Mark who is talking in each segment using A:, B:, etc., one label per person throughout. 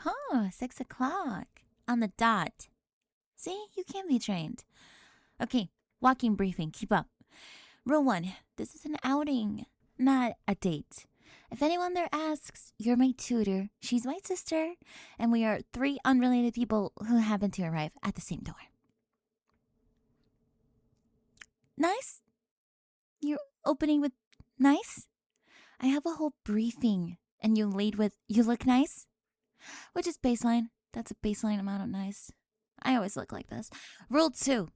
A: Oh, 6 o'clock. On the dot. See, you can be trained. Okay, walking briefing. Keep up. Rule 1. This is an outing, not a date. If anyone there asks, you're my tutor, she's my sister, and we are 3 unrelated people who happen to arrive at the same door. Nice? You're opening with nice? I have a whole briefing, and you lead with, you look nice? Which is baseline. That's a baseline amount of nice. I always look like this. Rule 2.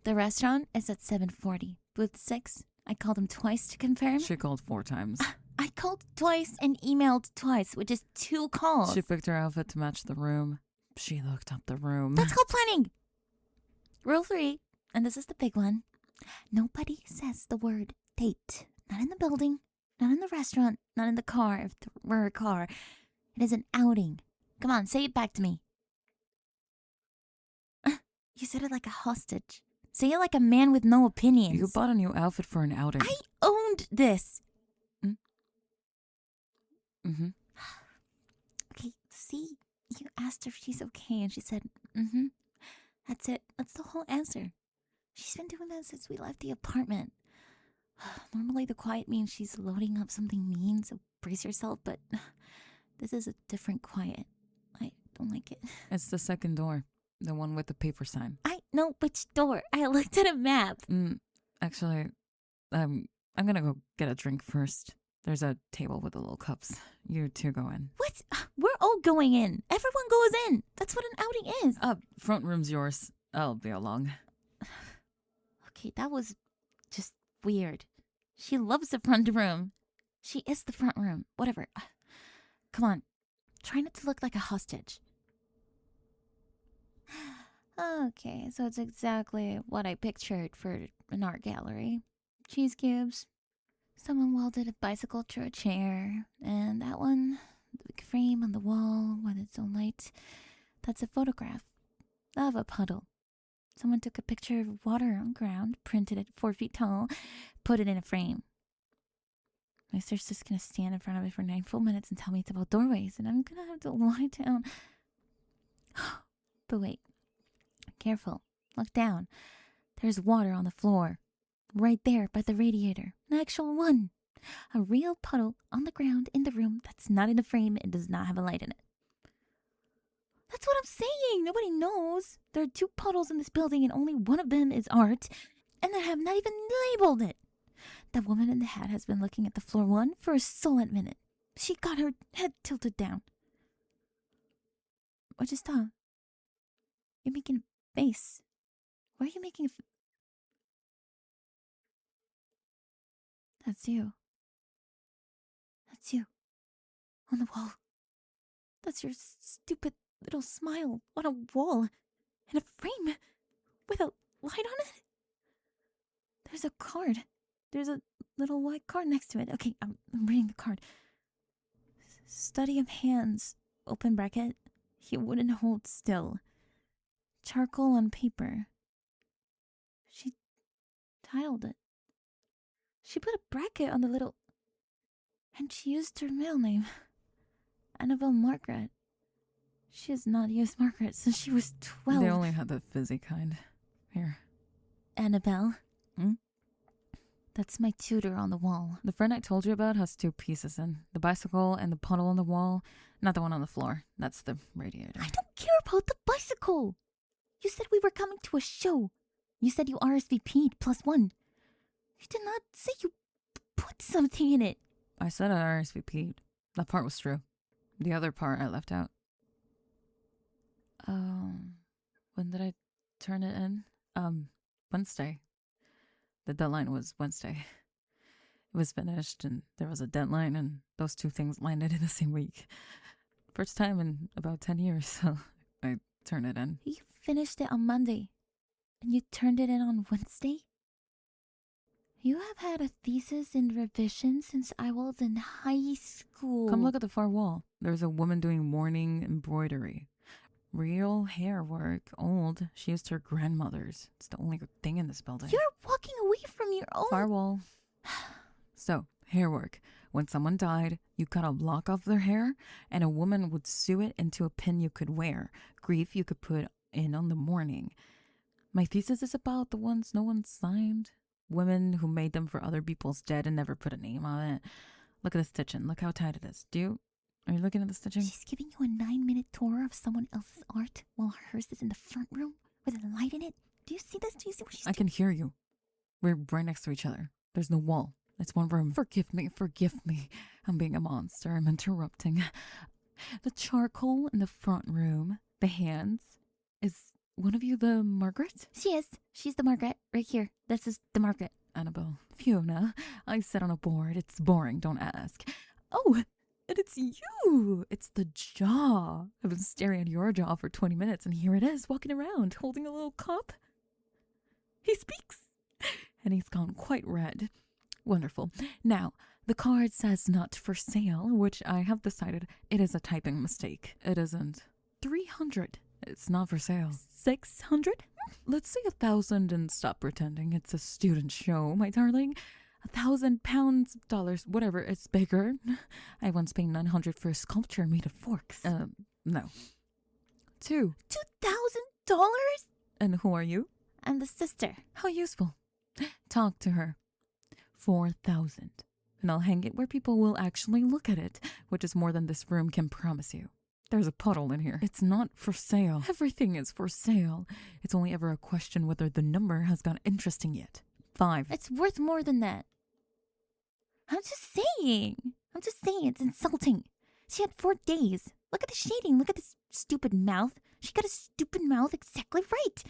A: The restaurant is at 7:40. Booth 6. I called him twice to confirm.
B: She called 4 times.
A: I called twice and emailed twice, which is 2 calls.
B: She picked her outfit to match the room. She looked up the room.
A: That's called planning. Rule 3, and this is the big one. Nobody says the word date. Not in the building, not in the restaurant, not in the car if there were a car. It is an outing. Come on, say it back to me. You said it like a hostage. Say it like a man with no opinions.
B: You bought a new outfit for an outing.
A: I owned this.
B: Mm-hmm.
A: Okay, see, you asked her if she's okay, and she said, mm-hmm. That's it. That's the whole answer. She's been doing that since we left the apartment. Normally the quiet means she's loading up something mean, so brace yourself, but this is a different quiet. I don't like it.
B: It's the second door. The one with the paper sign.
A: I know which door. I looked at a map.
B: Actually, I'm gonna go get a drink first. There's a table with the little cups. You two go in.
A: What? We're all going in. Everyone goes in. That's what an outing is.
B: Front room's yours. I'll be along.
A: Okay, that was just weird. She loves the front room. She is the front room. Whatever. Come on. Try not to look like a hostage. Okay, so it's exactly what I pictured for an art gallery. Cheese cubes. Someone welded a bicycle to a chair. And that one, the big frame on the wall with its own light. That's a photograph of a puddle. Someone took a picture of water on ground, printed it 4 feet tall, put it in a frame. My sister's just gonna stand in front of it for 9 full minutes and tell me it's about doorways, and I'm gonna have to lie down. But wait. Careful. Look down. There's water on the floor. Right there by the radiator. An actual one. A real puddle on the ground in the room that's not in a frame and does not have a light in it. That's what I'm saying. Nobody knows. There are 2 puddles in this building and only one of them is art. And they have not even labeled it. That woman in the hat has been looking at the floor one for a solid minute. She got her head tilted down. What is that? You're making a face. Why are you making a That's you. That's you. On the wall. That's your stupid little smile on a wall. In a frame. With a light on it. There's a card. There's a little white card next to it. Okay, I'm reading the card. Study of hands. Open bracket. He wouldn't hold still. Charcoal on paper. She tiled it. She put a bracket on the little... And she used her middle name. Annabelle Margaret. She has not used Margaret since she was 12.
B: They only had the fizzy kind. Here.
A: Annabelle? That's my tutor on the wall.
B: The friend I told you about has 2 pieces in. The bicycle and the puddle on the wall. Not the one on the floor. That's the radiator.
A: I don't care about the bicycle. You said we were coming to a show. You said you RSVP'd +1. You did not say you put something in it.
B: I said I RSVP'd. That part was true. The other part I left out. When did I turn it in? Wednesday. The deadline was Wednesday. It was finished and there was a deadline and those 2 things landed in the same week. First time in about 10 years, so I turned it in.
A: You finished it on Monday and you turned it in on Wednesday? You have had a thesis in revision since I was in high school.
B: Come look at the far wall. There's a woman doing morning embroidery. Real hair work. Old. She used her grandmother's. It's the only good thing in this building.
A: You're walking away from your own...
B: Far wall. So, hair work. When someone died, you cut a lock off their hair, and a woman would sew it into a pin you could wear. Grief you could put in on the morning. My thesis is about the ones no one signed. Women who made them for other people's dead and never put a name on it. Look at the stitching. Look how tight it is. Are you looking at the stitching?
A: She's giving you a 9-minute tour of someone else's art while hers is in the front room with a light in it. Do you see this? Do you see what she's
B: I can hear you. We're right next to each other. There's no wall. It's one room. Forgive me. I'm being a monster. I'm interrupting. The charcoal in the front room, the hands. Is one of you the Margaret?
A: She is. She's the Margaret. Right here. This is the Margaret.
B: Annabelle. Fiona. I sit on a board. It's boring. Don't ask. Oh, and it's you. It's the jaw. I've been staring at your jaw for 20 minutes, and here it is, walking around, holding a little cup. He speaks, and he's gone quite red. Wonderful. Now, the card says not for sale, which I have decided it is a typing mistake. It isn't. 300. It's not for sale.
A: 600?
B: Let's say 1,000 and stop pretending it's a student show, my darling. 1,000 pounds, dollars, whatever, it's bigger. I once paid 900 for a sculpture made of forks. No. 2.
A: $2,000?
B: And who are you?
A: I'm the sister.
B: How useful. Talk to her. 4,000. And I'll hang it where people will actually look at it, which is more than this room can promise you. There's a puddle in here. It's not for sale. Everything is for sale. It's only ever a question whether the number has got interesting yet. 5.
A: It's worth more than that. I'm just saying. It's insulting. She had 4 days. Look at the shading. Look at this stupid mouth. She got a stupid mouth exactly right.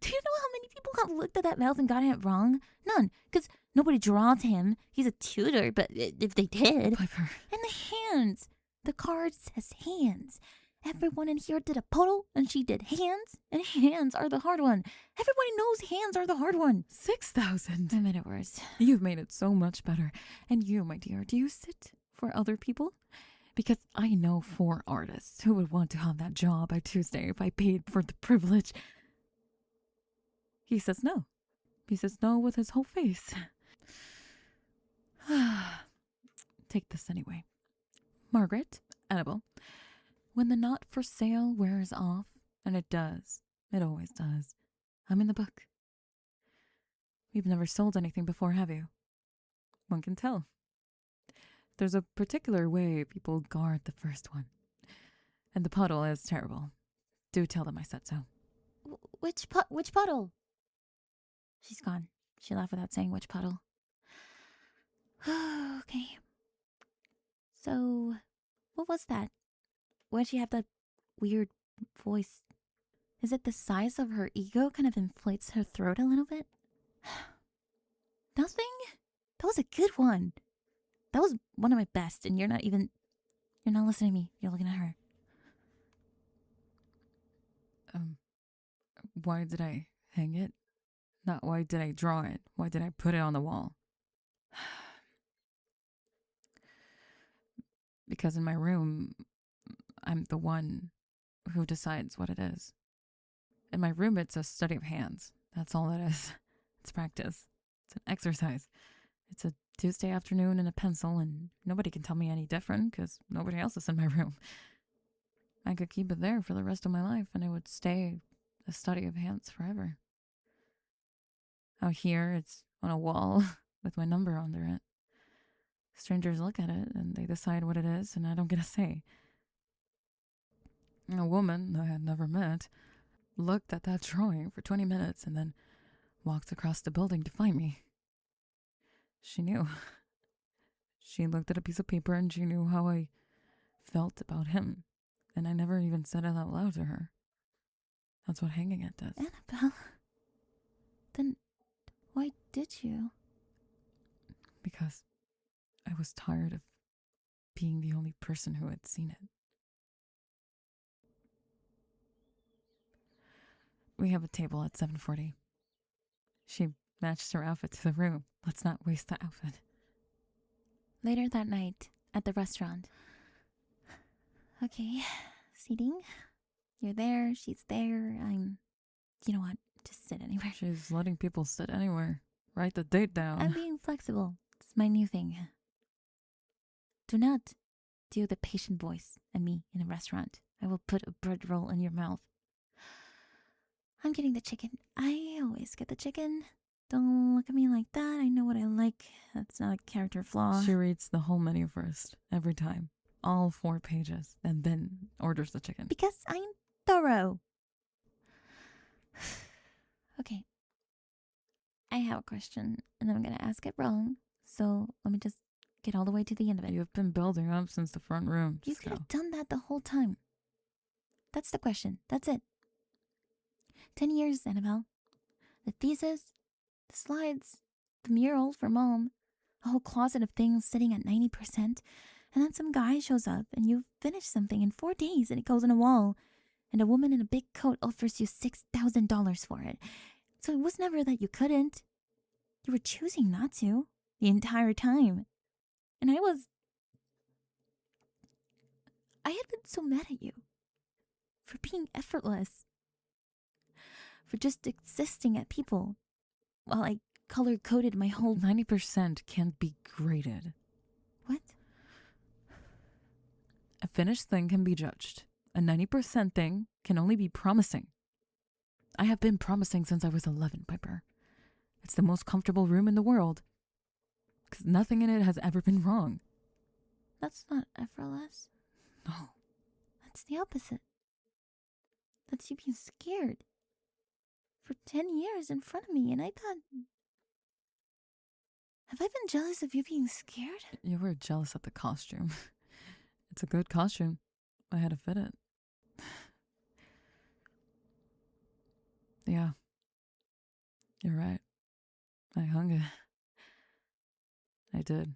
A: Do you know how many people have looked at that mouth and gotten it wrong? None, because nobody draws him. He's a tutor, but if they did.
B: Piper.
A: And the hands. The card says hands. Everyone in here did a puddle, and she did hands, and hands are the hard one. Everybody knows hands are the hard one.
B: 6,000.
A: I made it worse.
B: You've made it so much better. And you, my dear, do you sit for other people? Because I know 4 artists who would want to have that job by Tuesday if I paid for the privilege. He says no. He says no with his whole face. Take this anyway. Margaret, Annabelle, when the not for sale wears off, and it does, it always does, I'm in the book. You've never sold anything before, have you? One can tell. There's a particular way people guard the first one. And the puddle is terrible. Do tell them I said so.
A: Which puddle? She's gone. She left without saying which puddle. Okay. So, what was that? Why'd she have that weird voice? Is it the size of her ego kind of inflates her throat a little bit? Nothing? That was a good one. That was one of my best, and you're not listening to me. You're looking at her.
B: Why did I hang it? Not why did I draw it? Why did I put it on the wall? Because in my room, I'm the one who decides what it is. In my room, it's a study of hands. That's all it is. It's practice. It's an exercise. It's a Tuesday afternoon and a pencil, and nobody can tell me any different because nobody else is in my room. I could keep it there for the rest of my life, and it would stay a study of hands forever. Out here, it's on a wall with my number under it. Strangers look at it, and they decide what it is, and I don't get a say. A woman I had never met looked at that drawing for 20 minutes and then walked across the building to find me. She knew. She looked at a piece of paper and she knew how I felt about him, and I never even said it out loud to her. That's what hanging it does.
A: Annabelle, then why did you?
B: Because I was tired of being the only person who had seen it. We have a table at 7:40. She matched her outfit to the room. Let's not waste the outfit.
A: Later that night, at the restaurant. Okay, seating. You're there, she's there, you know what, just sit anywhere.
B: She's letting people sit anywhere. Write the date down.
A: I'm being flexible. It's my new thing. Do not do the patient voice at me in a restaurant. I will put a bread roll in your mouth. I'm getting the chicken. I always get the chicken. Don't look at me like that. I know what I like. That's not a character flaw.
B: She reads the whole menu first, every time. All 4 pages, and then orders the chicken.
A: Because I'm thorough. Okay. I have a question, and I'm going to ask it wrong. So let me just get all the way to the end of it.
B: You've been building up since the front room.
A: You
B: Just
A: could
B: go.
A: have done that the whole time. That's the question. That's it. 10 years, Annabelle. The thesis, the slides, the mural for Mom, a whole closet of things sitting at 90%, and then some guy shows up and you've finished something in 4 days and it goes on a wall, and a woman in a big coat offers you $6,000 for it. So it was never that you couldn't. You were choosing not to the entire time. And I had been so mad at you for being effortless, for just existing at people while I color-coded my whole...
B: 90% can't be graded.
A: What?
B: A finished thing can be judged. A 90% thing can only be promising. I have been promising since I was 11, Piper. It's the most comfortable room in the world. Because nothing in it has ever been wrong.
A: That's not effortless.
B: No.
A: That's the opposite. That's you being scared. For 10 years in front of me, and I thought... Have I been jealous of you being scared?
B: You were jealous of the costume. It's a good costume. I had to fit it. Yeah. You're right. I hung it. I did.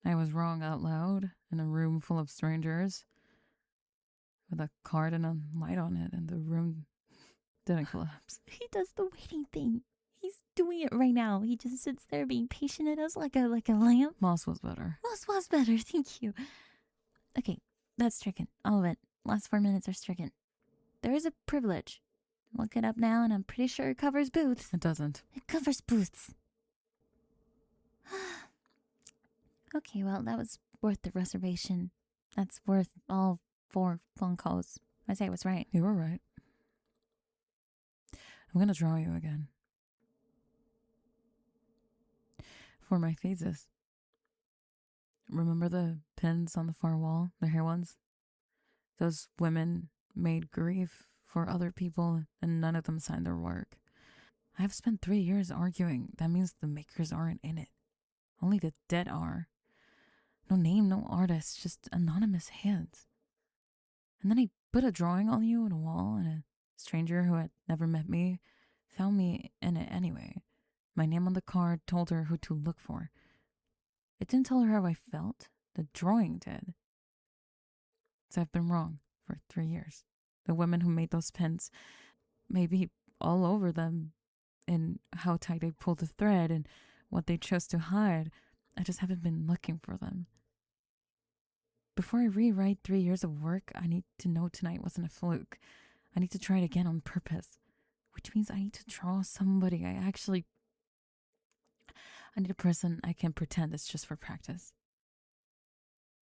B: I was wrong out loud in a room full of strangers with a card and a light on it, and the room didn't collapse.
A: He does the waiting thing. He's doing it right now. He just sits there being patient at us like a lamb.
B: Moss was better.
A: Moss was better, thank you. Okay, that's stricken. All of it. Last 4 minutes are stricken. There is a privilege. Look it up now, and I'm pretty sure it covers booths.
B: It doesn't.
A: It covers booths. Okay, well, that was worth the reservation. That's worth all 4 phone calls. I say I was right.
B: You were right. I'm going to draw you again. For my thesis. Remember the pins on the far wall? The hair ones? Those women made grief for other people and none of them signed their work. I have spent 3 years arguing. That means the makers aren't in it. Only the dead are. No name, no artist, just anonymous hands. And then I put a drawing on you on a wall, and a stranger who had never met me found me in it anyway. My name on the card told her who to look for. It didn't tell her how I felt. The drawing did. So I've been wrong for 3 years. The women who made those pins, maybe all over them, in how tight they pulled the thread and what they chose to hide. I just haven't been looking for them. Before I rewrite 3 years of work, I need to know tonight wasn't a fluke. I need to try it again on purpose, which means I need to draw somebody I need a person I can pretend it's just for practice.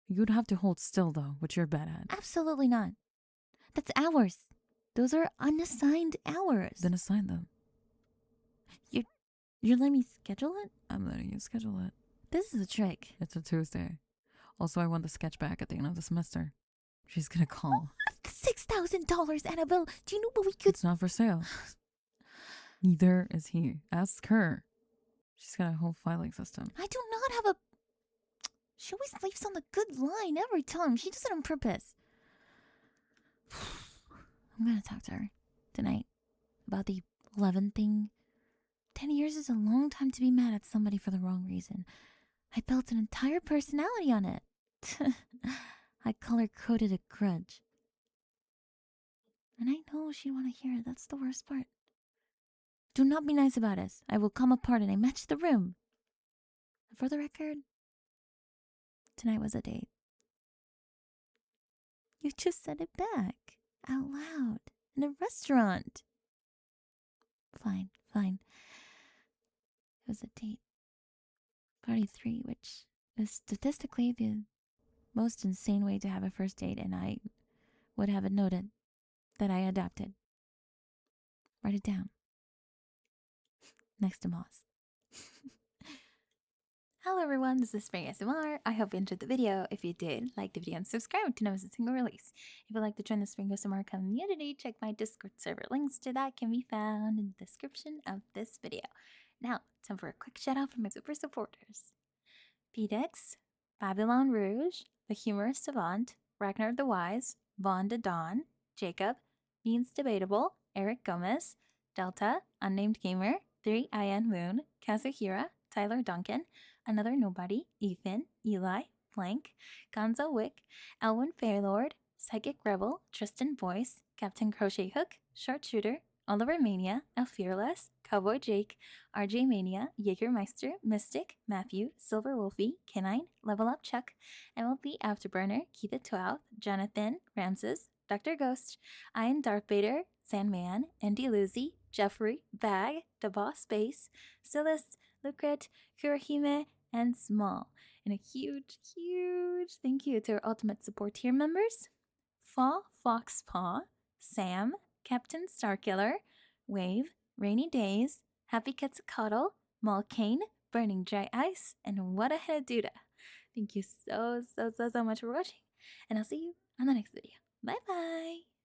B: You'd have to hold still, though, which you're bad at.
A: Absolutely not. That's hours. Those are unassigned hours.
B: Then assign them.
A: You're letting me schedule it?
B: I'm letting you schedule it.
A: This is a trick.
B: It's a Tuesday. Also, I want the sketch back at the end of the semester. She's gonna call.
A: $6,000, Annabelle. Do you know what we could...
B: It's not for sale. Neither is he. Ask her. She's got a whole filing system.
A: I do not have a... She always leaves on the good line every time. She does it on purpose. I'm gonna talk to her tonight about the 11 thing. 10 years is a long time to be mad at somebody for the wrong reason. I built an entire personality on it. I color-coded a grudge. And I know she'd want to hear it. That's the worst part. Do not be nice about us. I will come apart and I match the room. And for the record, tonight was a date. You just said it back, out loud, in a restaurant. Fine. It was a date. Party 3, which is statistically the most insane way to have a first date, and I would have it noted that I adopted. Write it down. Next to Moss. Hello everyone, this is Spring ASMR. I hope you enjoyed the video. If you did, like the video and subscribe to never miss a single release. If you'd like to join the Spring ASMR community, check my Discord server. Links to that can be found in the description of this video. Now, time for a quick shout out from my super supporters. Pedex, Babylon Rouge, The Humorous Savant, Ragnar the Wise, Vaughn de Dawn, Jacob, Means Debatable, Eric Gomez, Delta, Unnamed Gamer, 3IN Moon, Kazuhira, Tyler Duncan, Another Nobody, Ethan, Eli, Blank, Gonzo Wick, Elwin Fairlord, Psychic Rebel, Tristan Boyce, Captain Crochet Hook, Sharpshooter, Oliver Mania, El Fearless, Cowboy Jake, RJ Mania, Jägermeister, Mystic, Matthew, Silver Wolfie, Canine, Level Up Chuck, MLB Afterburner, Keith the 12th, Jonathan, Ramses, Dr. Ghost, Ian Darth Vader, Sandman, Andy Lucy, Jeffrey, Bag, The Boss Base, Silas, Lucret, Kurahime, and Small. And a huge, huge thank you to our Ultimate Support tier members, Fa Foxpaw, Sam, Captain Starkiller, Wave, Rainy Days, Happy Cats Cuddle, Malkane, Burning Dry Ice, and What a Headuda. Thank you so much for watching, and I'll see you on the next video. Bye bye!